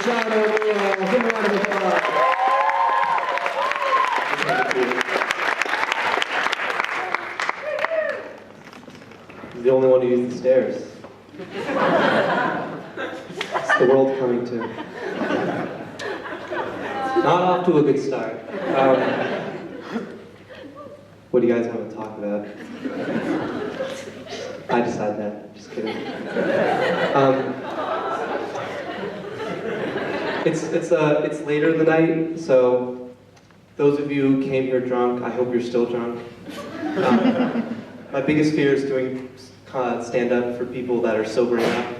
Shout out to give a round of applause. He's the only one who used the stairs. It's the world coming to. Not off to a good start. What do you guys want to talk about? I decide that. Just kidding. It's later in the night, so those of you who came here drunk, I hope you're still drunk. My biggest fear is doing stand-up for people that are sobering up,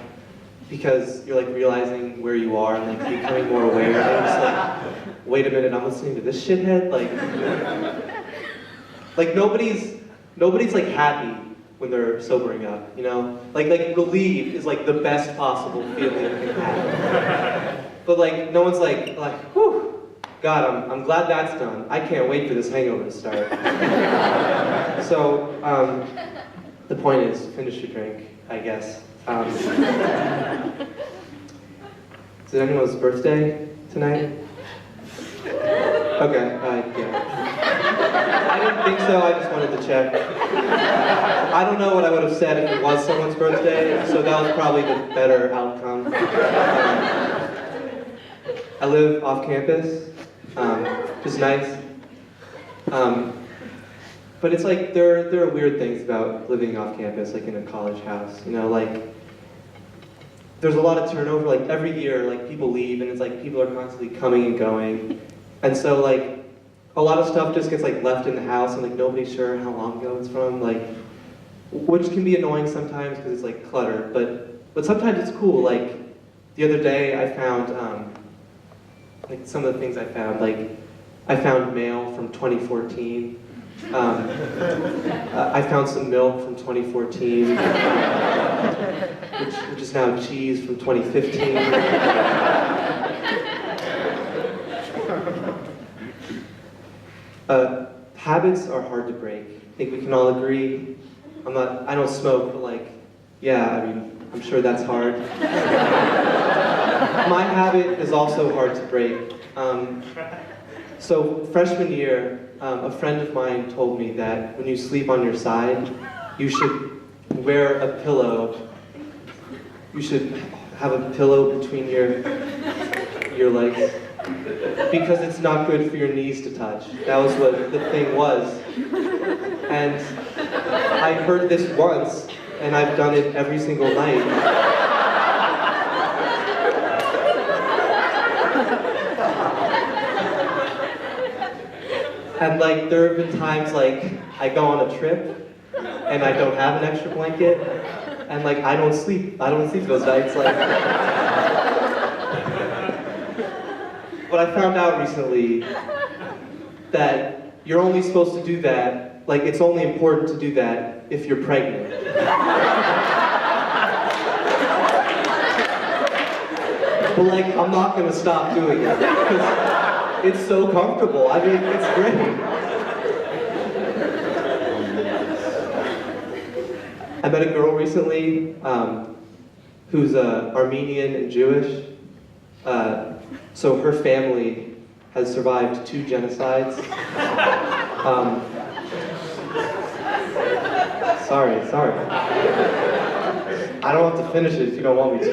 because you're like realizing where you are and like becoming more aware. And it's like, wait a minute, I'm listening to this shithead. Like nobody's like happy when they're sobering up, you know? Like relieved is like the best possible feeling you can have. But like no one's like, whew, God, I'm glad that's done. I can't wait for this hangover to start. So the point is, finish your drink, I guess. Is it anyone's birthday tonight? Okay, yeah. I didn't think so, I just wanted to check. I don't know what I would have said if it was someone's birthday, so that was probably the better outcome. I live off campus, which is nice. But it's like, there are weird things about living off campus, like in a college house, you know, like, there's a lot of turnover, like every year, like people leave, and it's like people are constantly coming and going. And so like, a lot of stuff just gets like left in the house, and like nobody's sure how long ago it's from, like, which can be annoying sometimes because it's like clutter, but sometimes it's cool. Like, the other day I found, like some of the things I found, like, I found mail from 2014. I found some milk from 2014, which is now cheese from 2015. Habits are hard to break. I think we can all agree. I don't smoke, but like, yeah, I mean, I'm sure that's hard. My habit is also hard to break. So freshman year, a friend of mine told me that when you sleep on your side, you should wear a pillow. You should have a pillow between your legs, because it's not good for your knees to touch. That was what the thing was. And I heard this once, and I've done it every single night. And like, there have been times like, I go on a trip, and I don't have an extra blanket, and like, I don't sleep those nights, like. But I found out recently that you're only supposed to do that, like, it's only important to do that if you're pregnant. But like, I'm not gonna stop doing it, because it's so comfortable. I mean, it's great. I met a girl recently who's Armenian and Jewish. So her family has survived 2 genocides. Sorry. I don't have to finish it if you don't want me to.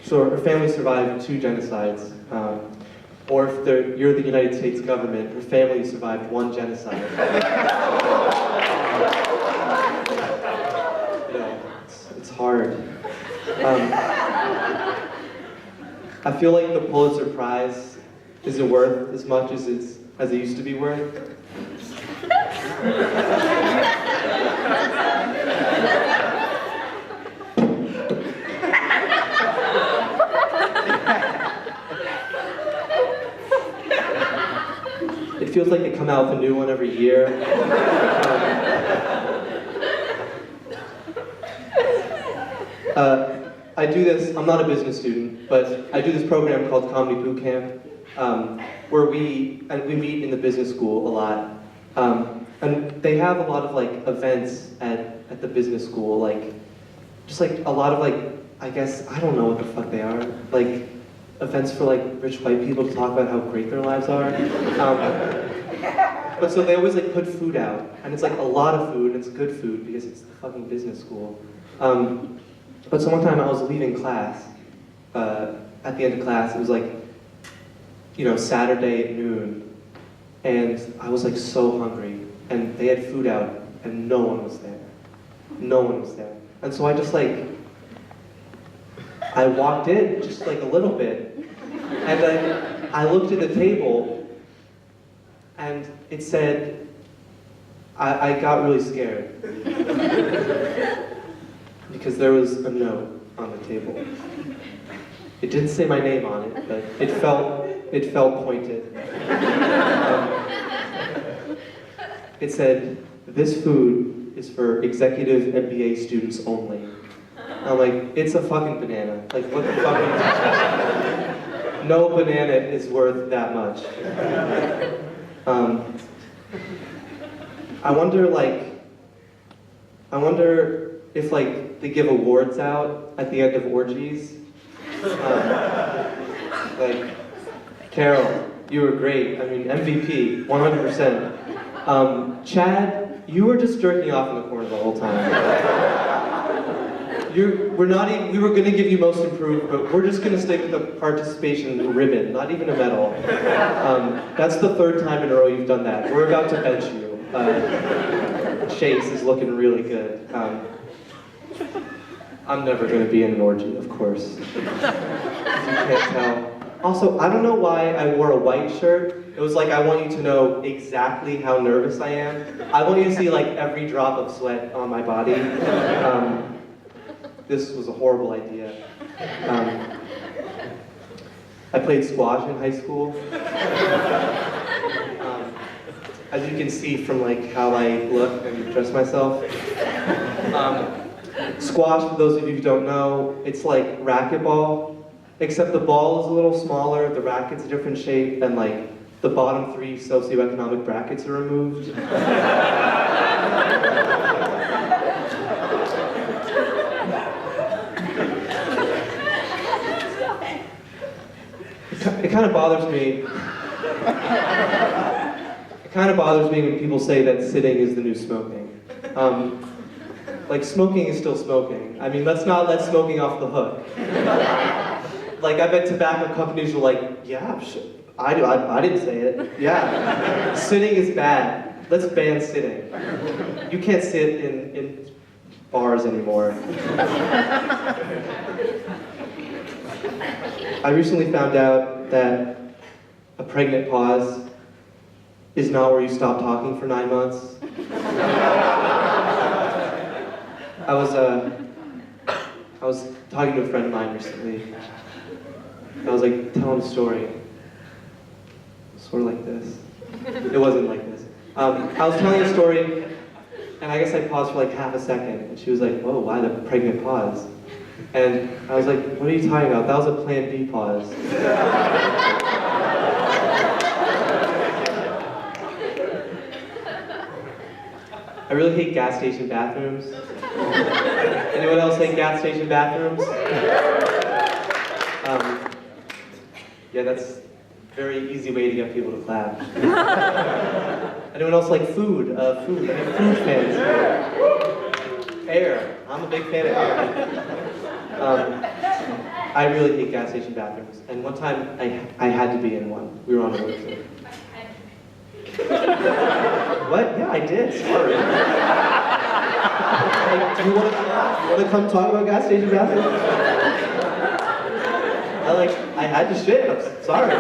So her family survived 2 genocides. Or if you're the United States government, her family survived 1 genocide. You know, it's hard. I feel like the Pulitzer Prize isn't worth as much as it used to be worth. It feels like they come out with a new one every year. I do this, I'm not a business student, but I do this program called Comedy Boot Camp, where we meet in the business school a lot. And they have a lot of like events at the business school, like just like a lot of like I guess, I don't know what the fuck they are. Like, events for like rich white people to talk about how great their lives are. But so they always like put food out, and it's like a lot of food, and it's good food because it's the fucking business school. But so one time I was leaving class, at the end of class, it was like, Saturday at noon, and I was like so hungry, and they had food out, and no one was there. No one was there. And so I just like, I walked in just like a little bit, and then I looked at the table, and it said, I got really scared. Because there was a note on the table. It didn't say my name on it, but it felt pointed. It said, "This food is for executive MBA students only." I'm like, it's a fucking banana. Like, what the fuck? No banana is worth that much. I wonder if like they give awards out at the end of orgies. Like, Carol, you were great. I mean, MVP, 100%. Chad, you were just jerking off in the corner the whole time. We were gonna give you most improved, but we're just gonna stick with the participation ribbon, not even a medal. That's the third time in a row you've done that. We're about to bench you. Chase is looking really good. I'm never gonna be in an orgy, of course. You can't tell. Also, I don't know why I wore a white shirt. It was like, I want you to know exactly how nervous I am. I want you to see like every drop of sweat on my body. This was a horrible idea. I played squash in high school. As you can see from like how I look and dress myself. Squash, for those of you who don't know, it's like racquetball, except the ball is a little smaller, the racket's a different shape, and like the bottom 3 socioeconomic brackets are removed. It kind of bothers me. It kind of bothers me when people say that sitting is the new smoking. Like, smoking is still smoking. I mean, let's not let smoking off the hook. Like, I bet tobacco companies are like, yeah, I didn't say it. Yeah, sitting is bad. Let's ban sitting. You can't sit in bars anymore. I recently found out that a pregnant pause is not where you stop talking for 9 months. I was talking to a friend of mine recently. I was like telling a story, sort of like this. It wasn't like this. I was telling a story, and I guess I paused for like half a second, and she was like, "Whoa, why the pregnant pause?" And I was like, "What are you talking about? That was a Plan B pause." I really hate gas station bathrooms. Anyone else hate gas station bathrooms? Yeah, that's a very easy way to get people to clap. Anyone else like food? Food fans. Air. I'm a big fan of air. I really hate gas station bathrooms. And one time, I had to be in one. We were on a road trip. What? Yeah, I did. Sorry. Like, do you want to come talk about gas station bathrooms? I had to shit. I'm sorry.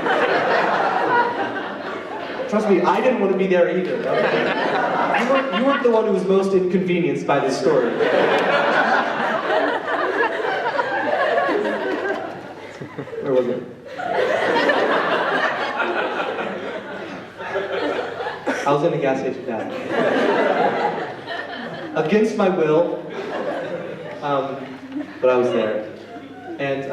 Trust me, I didn't want to be there either. Okay? You weren't the one who was most inconvenienced by this story. Where was it? I was in a gas station bathroom. Against my will, but I was there. And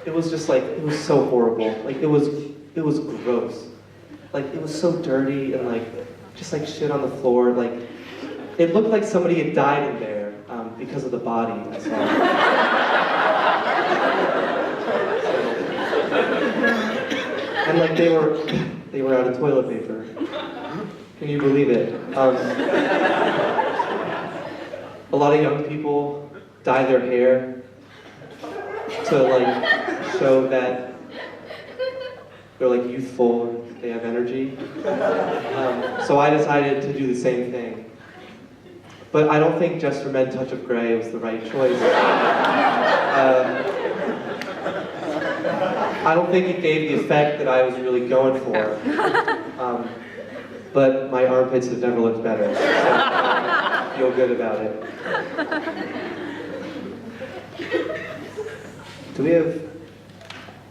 it was just like, it was so horrible. Like, it was gross. Like, it was so dirty and like, just like shit on the floor. Like, it looked like somebody had died in there because of the body I saw. And like they were out of toilet paper. Can you believe it? A lot of young people dye their hair to like show that they're like youthful and they have energy. So I decided to do the same thing. But I don't think Just for Men Touch of Grey was the right choice. I don't think it gave the effect that I was really going for. But my armpits have never looked better, so I feel good about it. Do we have,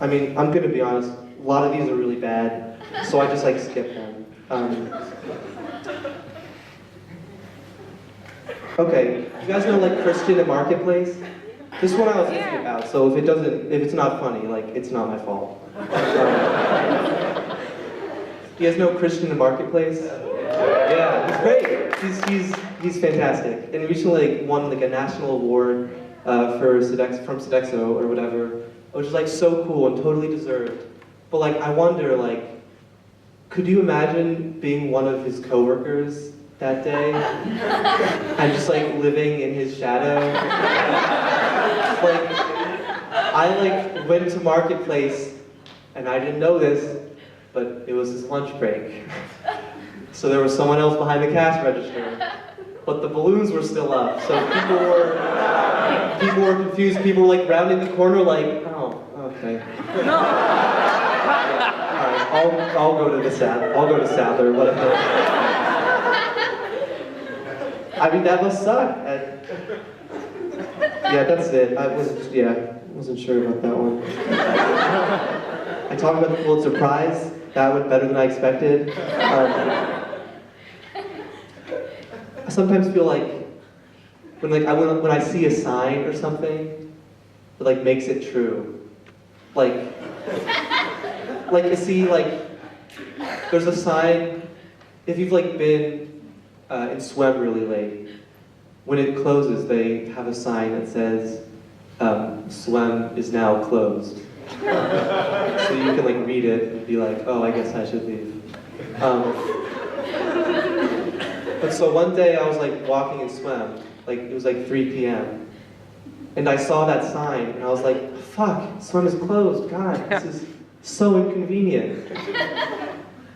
I mean, I'm gonna be honest, a lot of these are really bad, so I just like skip them. Okay, you guys know like Christian and Marketplace? This one I was thinking about, so if it's not funny, like, it's not my fault. You guys know Christian and Marketplace? Yeah, he's great. He's fantastic. And he recently like, won like a national award from Sodexo or whatever, which is like so cool and totally deserved. But like, I wonder, like, could you imagine being one of his coworkers that day and just like living in his shadow? Like, I like went to Marketplace and I didn't know this, but it was his lunch break. So there was someone else behind the cash register, but the balloons were still up. So people were confused. People were like rounding the corner, like, oh, okay. No. All right, I'll go to Sadler, whatever. I mean, that must suck. Yeah, that's it. I wasn't sure about that one. I talked about the Pulitzer Prize. That went better than I expected. I sometimes feel like when I see a sign or something that like makes it true. Like you see like there's a sign if you've like been in swim really late. When it closes, they have a sign that says swim is now closed. So you can like read it and be like, oh, I guess I should leave. But so one day I was like walking in swim, like it was like 3 p.m. And I saw that sign and I was like, fuck, swim is closed, God, this is so inconvenient.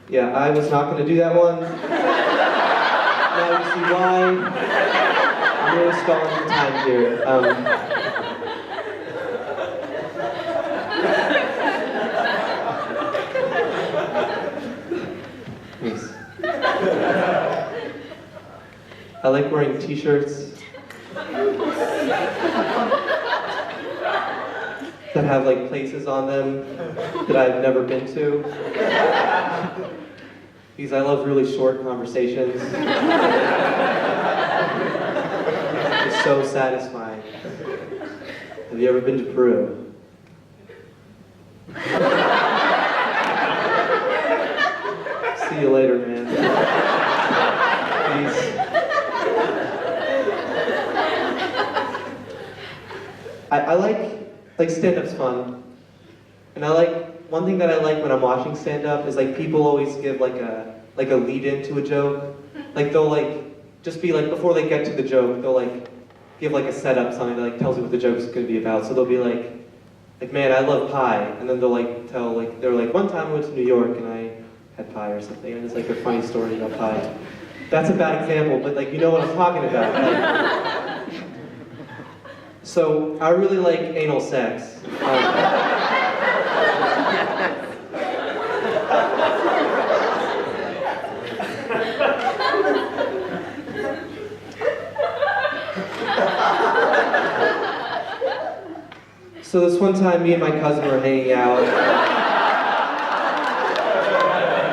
Yeah, I was not gonna do that one. Now you see why. I'm really stalling for time here. Nice. I like wearing t-shirts that have like places on them that I've never been to. Because I love really short conversations. It's so satisfying. Have you ever been to Peru? See you later, man. Peace. I like stand-up's fun. And one thing that I like when I'm watching stand-up is like people always give like a lead-in to a joke. Like they'll like just be like, before they get to the joke, they'll like give like a setup, something that like tells you what the joke's gonna be about. So they'll be like, man, I love pie. And then they'll like tell like, they're like, one time I went to New York and I had pie or something. And it's like a funny story about pie. That's a bad example, but like, you know what I'm talking about. Like, so I really like anal sex. So this one time, me and my cousin were hanging out.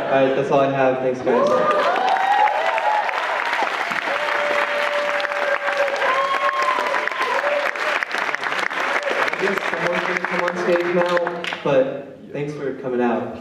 Alright, that's all I have. Thanks, guys. I guess someone can come on stage now, but thanks for coming out.